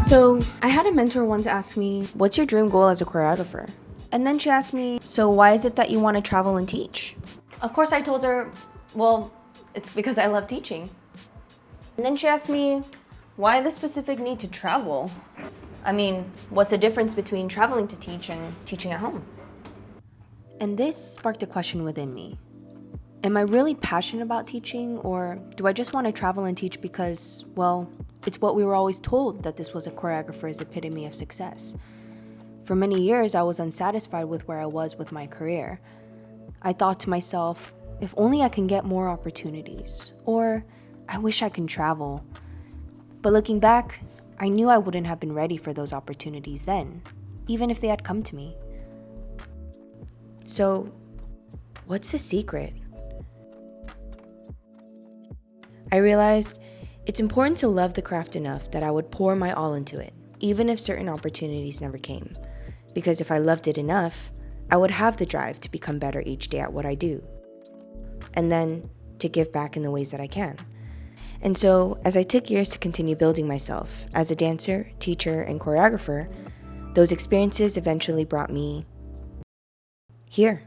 So I had a mentor once ask me, what's your dream goal as a choreographer? And then she asked me, so why is it that you want to travel and teach? Of course I told her, well, it's because I love teaching. And then she asked me, why the specific need to travel? I mean, what's the difference between traveling to teach and teaching at home? And this sparked a question within me. Am I really passionate about teaching, or do I just want to travel and teach because, well, it's what we were always told that this was a choreographer's epitome of success? For many years, I was unsatisfied with where I was with my career. I thought to myself, if only I can get more opportunities, or I wish I can travel. But looking back, I knew I wouldn't have been ready for those opportunities then, even if they had come to me. So, what's the secret? I realized it's important to love the craft enough that I would pour my all into it, even if certain opportunities never came. Because if I loved it enough, I would have the drive to become better each day at what I do. And then to give back in the ways that I can. And so, as I took years to continue building myself as a dancer, teacher, and choreographer, those experiences eventually brought me here.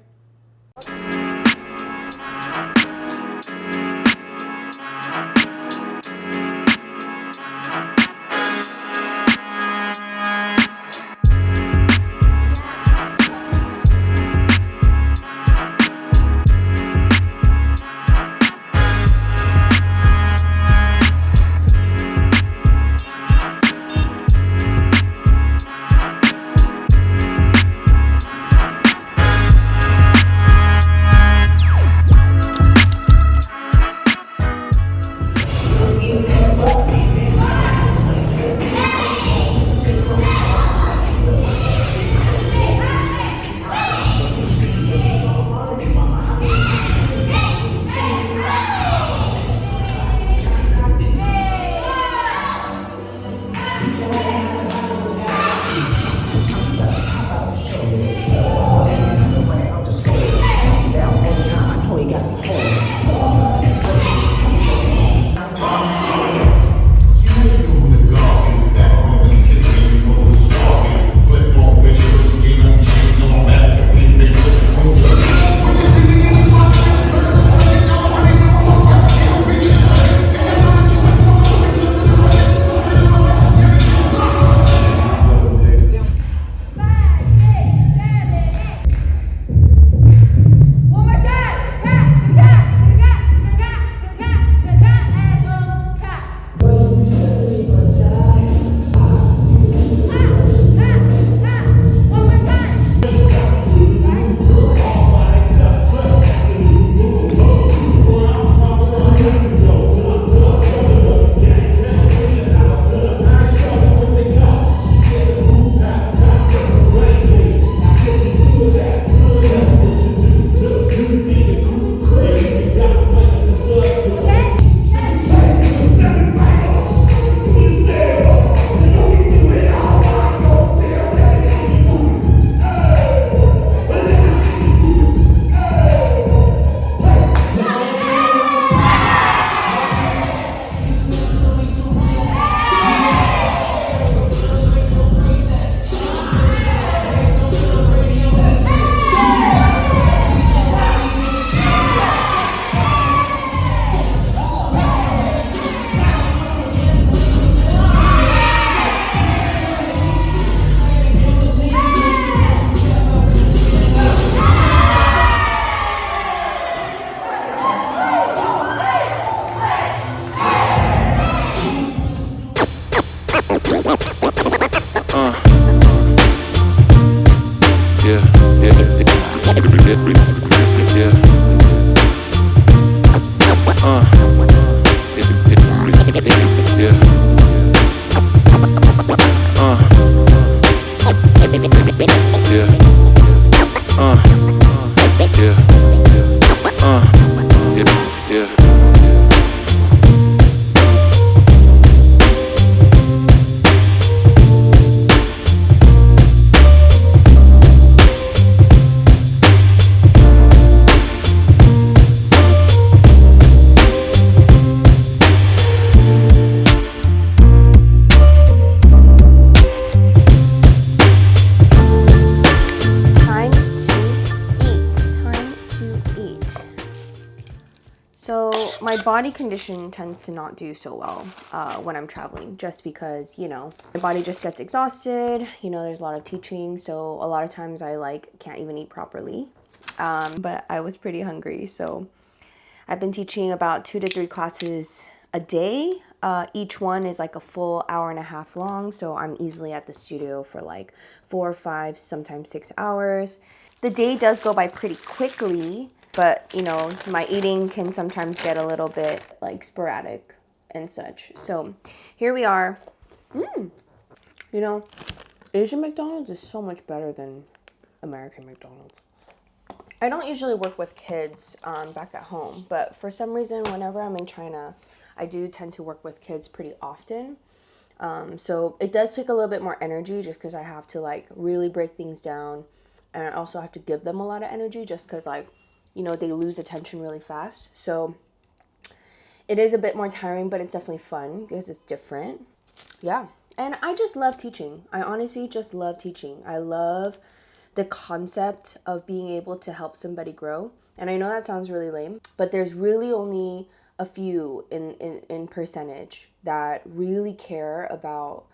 So my body condition tends to not do so well when I'm traveling, just because, my body just gets exhausted. There's a lot of teaching, so a lot of times I can't even eat properly. But I was pretty hungry, so I've been teaching about 2 to 3 classes a day. Each one is like a full hour and a half long, so I'm easily at the studio for like 4, 5, sometimes 6 hours. The day does go by pretty quickly, but my eating can sometimes get a little bit like sporadic and such. So here we are. Asian McDonald's is so much better than American McDonald's. I don't usually work with kids back at home, but for some reason, whenever I'm in China, I do tend to work with kids pretty often. So it does take a little bit more energy just because I have to like really break things down, and I also have to give them a lot of energy just because they lose attention really fast. So it is a bit more tiring, but it's definitely fun because it's different. Yeah. And I just love teaching. I honestly just love teaching. I love the concept of being able to help somebody grow. And I know that sounds really lame, but there's really only a few in percentage that really care about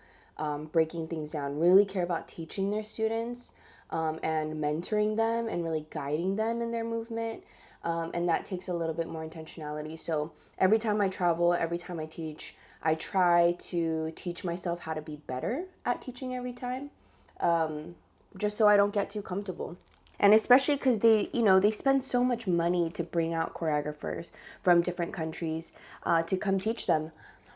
breaking things down, really care about teaching their students and mentoring them and really guiding them in their movement. And that takes a little bit more intentionality. So every time I travel, every time I teach, I try to teach myself how to be better at teaching every time. Just so I don't get too comfortable. And especially because they spend so much money to bring out choreographers from different countries to come teach them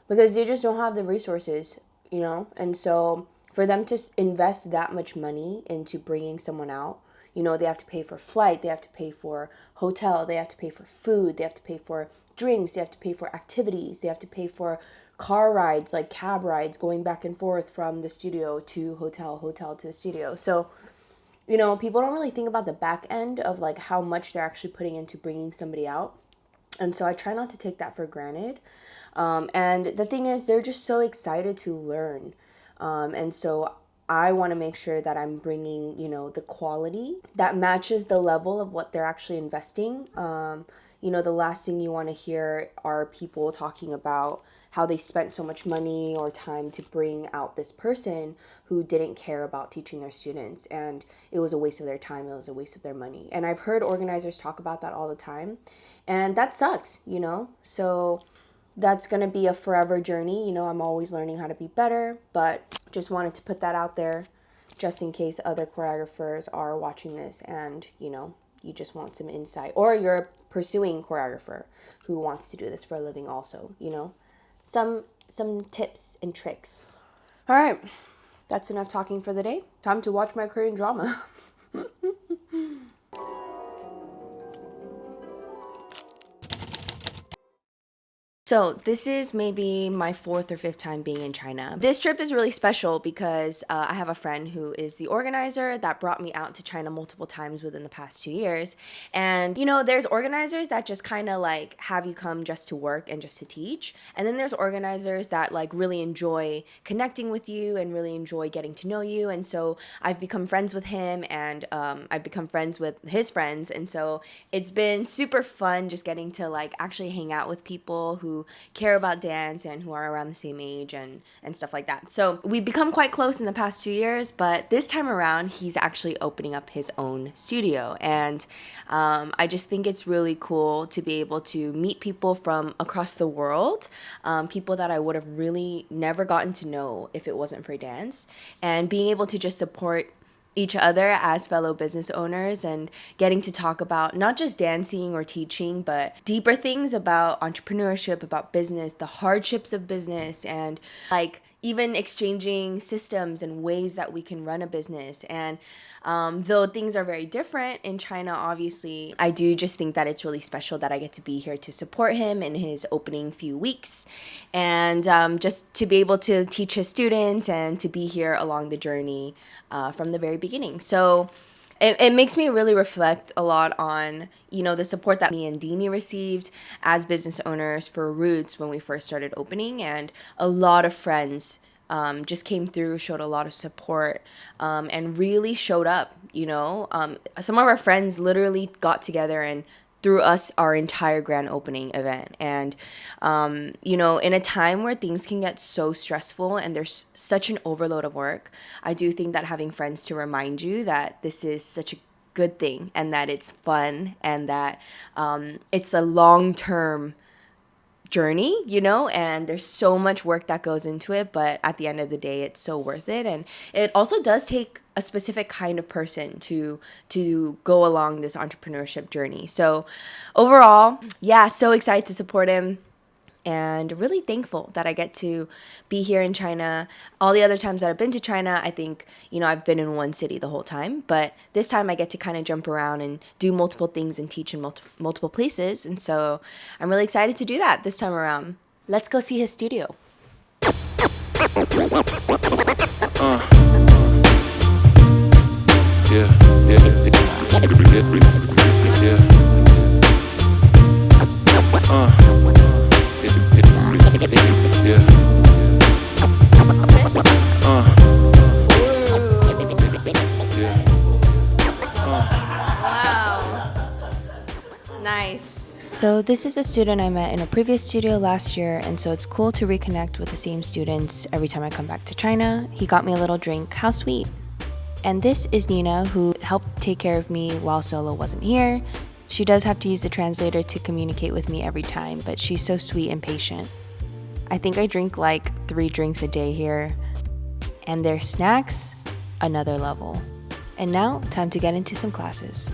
because they just don't have the resources, And so for them to invest that much money into bringing someone out, they have to pay for flight, they have to pay for hotel, they have to pay for food, they have to pay for drinks, they have to pay for activities, they have to pay for car rides, like cab rides, going back and forth from the studio to hotel to the studio. So, people don't really think about the back end of like how much they're actually putting into bringing somebody out. And so I try not to take that for granted. And the thing is, they're just so excited to learn. And so I want to make sure that I'm bringing, the quality that matches the level of what they're actually investing. The last thing you want to hear are people talking about how they spent so much money or time to bring out this person who didn't care about teaching their students, and it was a waste of their time, it was a waste of their money. And I've heard organizers talk about that all the time, and that sucks, So that's going to be a forever journey. I'm always learning how to be better, but just wanted to put that out there just in case other choreographers are watching this and, you just want some insight, or you're a pursuing choreographer who wants to do this for a living also, some tips and tricks. All right, that's enough talking for the day. Time to watch my Korean drama. So this is maybe my 4th or 5th time being in China. This trip is really special because I have a friend who is the organizer that brought me out to China multiple times within the past 2 years. And, there's organizers that just kind of like have you come just to work and just to teach. And then there's organizers that like really enjoy connecting with you and really enjoy getting to know you. And so I've become friends with him, and I've become friends with his friends. And so it's been super fun just getting to like actually hang out with people who care about dance and who are around the same age and stuff like that. So we've become quite close in the past 2 years, but this time around he's actually opening up his own studio. And I just think it's really cool to be able to meet people from across the world, people that I would have really never gotten to know if it wasn't for dance, and being able to just support each other as fellow business owners and getting to talk about not just dancing or teaching, but deeper things about entrepreneurship, about business, the hardships of business, and like even exchanging systems and ways that we can run a business. And though things are very different in China, obviously, I do just think that it's really special that I get to be here to support him in his opening few weeks, and just to be able to teach his students and to be here along the journey from the very beginning. So it makes me really reflect a lot on, the support that me and Dini received as business owners for Roots when we first started opening. And a lot of friends just came through, showed a lot of support, and really showed up, Some of our friends literally got together and threw us our entire grand opening event. And, you know, in a time where things can get so stressful and there's such an overload of work, I do think that having friends to remind you that this is such a good thing and that it's fun and that it's a long-term journey, you know, and there's so much work that goes into it, but at the end of the day it's so worth it. And it also does take a specific kind of person to go along this entrepreneurship journey. So overall, yeah, so excited to support him and really thankful that I get to be here in China. All the other times that I've been to China, I think, you know, I've been in one city the whole time, but this time I get to kind of jump around and do multiple things and teach in multiple places. And so I'm really excited to do that this time around. Let's go see his studio. Nice. So this is a student I met in a previous studio last year, and so it's cool to reconnect with the same students every time I come back to China. He got me a little drink. How sweet. And this is Nina, who helped take care of me while Solo wasn't here. She does have to use the translator to communicate with me every time, but she's so sweet and patient. I think I drink like 3 drinks a day here, and their snacks, another level. And now, time to get into some classes.